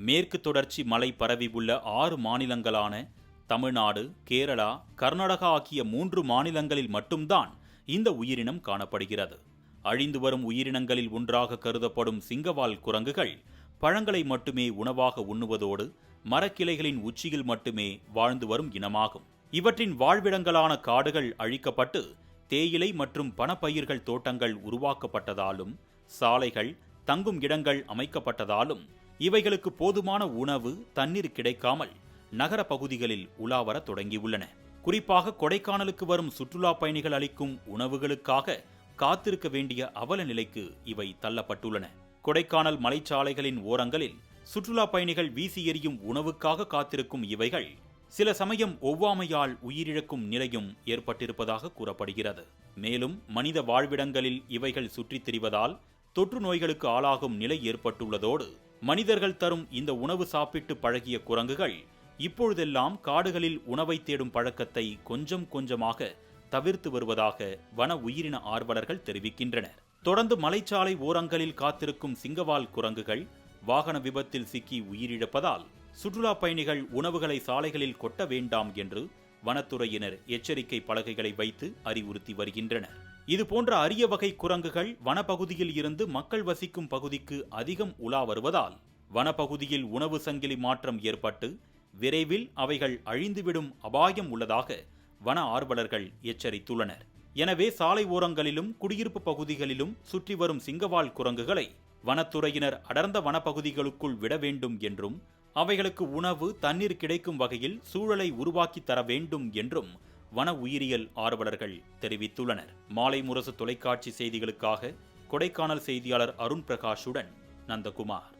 மேற்கு தொடர்ச்சி மலை பரவி உள்ள 6 மாநிலங்களான தமிழ்நாடு, கேரளா, கர்நாடகா ஆகிய 3 மாநிலங்களில் மட்டும்தான் இந்த உயிரினம் காணப்படுகிறது. அழிந்து வரும் உயிரினங்களில் ஒன்றாக கருதப்படும் சிங்கவால் குரங்குகள் பழங்களை மட்டுமே உணவாக உண்ணுவதோடு மரக்கிளைகளின் உச்சியில் மட்டுமே வாழ்ந்து வரும் இனமாகும். இவற்றின் வாழ்விடங்களான காடுகள் அழிக்கப்பட்டு தேயிலை மற்றும் பணப்பயிர்கள் தோட்டங்கள் உருவாக்கப்பட்டதாலும் சாலைகள், தங்கும் இடங்கள் அமைக்கப்பட்டதாலும் இவைகளுக்கு போதுமான உணவு, தண்ணீர் கிடைக்காமல் நகர பகுதிகளில் உலாவர தொடங்கியுள்ளன. குறிப்பாக கொடைக்கானலுக்கு வரும் சுற்றுலா பயணிகள் அளிக்கும் உணவுகளுக்காக காத்திருக்க வேண்டிய அவல நிலைக்கு இவை தள்ளப்பட்டுள்ளன. கொடைக்கானல் மலைச்சாலைகளின் ஓரங்களில் சுற்றுலா பயணிகள் வீசி எறியும் உணவுக்காக காத்திருக்கும் இவைகள் சில சமயம் ஒவ்வாமையால் உயிரிழக்கும் நிலையும் ஏற்பட்டிருப்பதாக கூறப்படுகிறது. மேலும் மனித வாழ்விடங்களில் இவைகள் சுற்றித் திரிவதால் தொற்று நோய்களுக்கு ஆளாகும் நிலை ஏற்பட்டுள்ளதோடு மனிதர்கள் தரும் இந்த உணவு சாப்பிட்டு பழகிய குரங்குகள் இப்பொழுதெல்லாம் காடுகளில் உணவை தேடும் பழக்கத்தை கொஞ்சம் கொஞ்சமாக தவிர்த்து வருவதாக வன உயிரின ஆர்வலர்கள் தெரிவிக்கின்றனர். தொடர்ந்து மலைச்சாலை ஓரங்களில் காத்திருக்கும் சிங்கவால் குரங்குகள் வாகன விபத்தில் சிக்கி உயிரிழப்பதால் சுற்றுலா பயணிகள் உணவுகளை சாலைகளில் கொட்ட வேண்டாம் என்று வனத்துறையினர் எச்சரிக்கை பலகைகளை வைத்து அறிவுறுத்தி வருகின்றனர். இதுபோன்ற அரிய வகை குரங்குகள் வனப்பகுதியில் இருந்து மக்கள் வசிக்கும் பகுதிக்கு அதிகம் உலா வருவதால் வனப்பகுதியில் உணவு சங்கிலி மாற்றம் ஏற்பட்டு விரைவில் அவைகள் அழிந்துவிடும் அபாயம் உள்ளதாக வன ஆர்வலர்கள் எச்சரித்துள்ளனர். எனவே சாலை ஓரங்களிலும் குடியிருப்பு பகுதிகளிலும் சுற்றி வரும் சிங்கவால் குரங்குகளை வனத்துறையினர் அடர்ந்த வனப்பகுதிகளுக்குள் விட வேண்டும் என்றும் அவைகளுக்கு உணவு, தண்ணீர் கிடைக்கும் வகையில் சூழலை உருவாக்கி தர வேண்டும் என்றும் வன உயிரியல் ஆர்வலர்கள் தெரிவித்துள்ளனர். மாலை முரசு தொலைக்காட்சி செய்திகளுக்காக கொடைக்கானல் செய்தியாளர் அருண் பிரகாஷுடன் நந்தகுமார்.